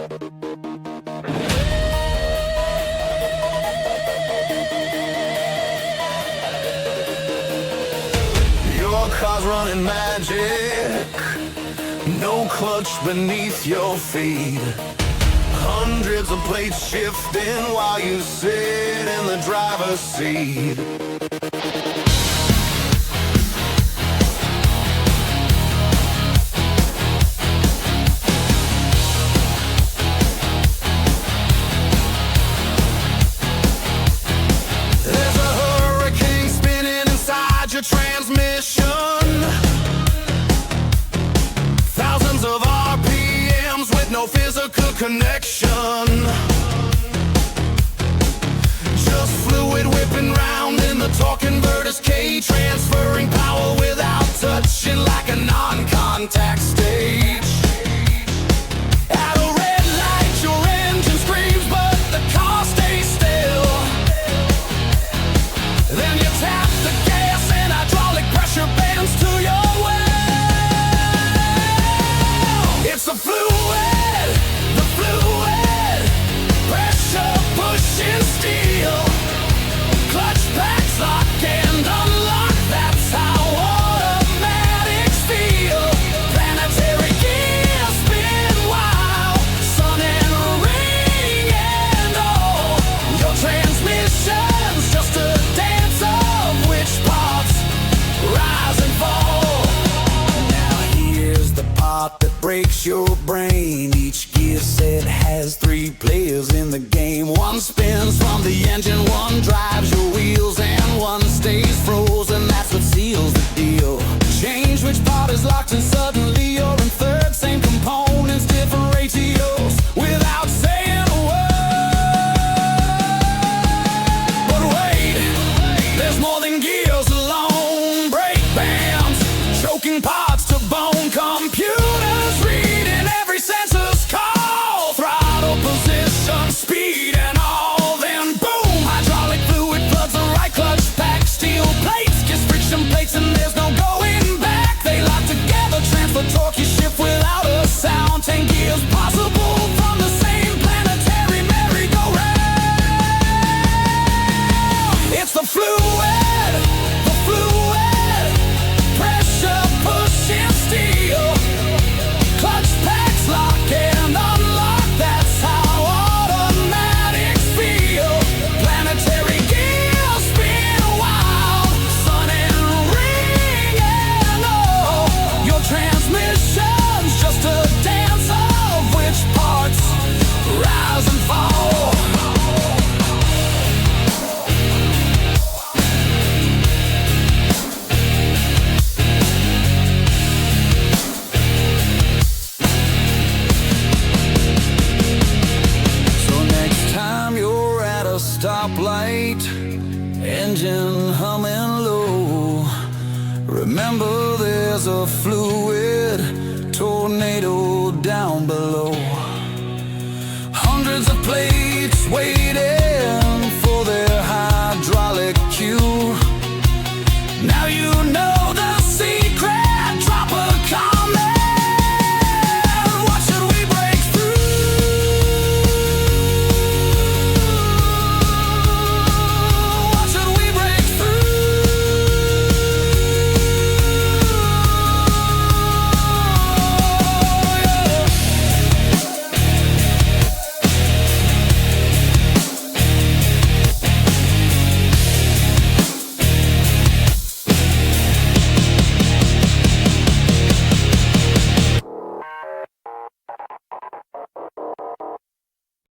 Your car's running magic, no clutch beneath your feet. Hundreds of plates shifting while you sit in the driver's seat. There's a hurricane spinning inside your transmission. Thousands of RPMs with no physical connection. Just fluid whipping round in the torque converter's cage, transferring power without touching like a non-contact stage. At a red light your engine screams but the car stays still. Then you tap the gas and hydraulic pressure bends to your will. It's the fluid, pressure pushing steel. Clutch packs lock and unlock, that's how automatics feel. Planetary gears spin wild, sun and rain and all. Your transmission's just a dance of which parts rise and fall. Now here's the part that breaks your brain. Each gear set has 3 players in the game. One spins from the engine, one drives your wheels, and one stays frozen, that's what seals the deal. Change which part is locked and suddenly you're in third. Same components, different ratios, without saying a word. But wait, there's more than gears alone. Brake bands, choking parts to bone. Computers reading every sensor's call. Throttle position, speed and all. Then boom, hydraulic fluid floods the right clutch pack. Steel plates kiss friction plates and there's no going back. They lock together, transfer torque, you shift without a sound. 10 gears possible from the same planetary merry-go-round. It's the fluid, pressure pushing steel. Clutch packs lock and unlock, that's how automatics feel. Planetary gears spin wild, sun and ring and all. Your transmission's just a dance of which parts rise and fall. So next time you're at a stoplight, engine humming low, remember there's a fluid tornado down below. Hundreds of plates waiting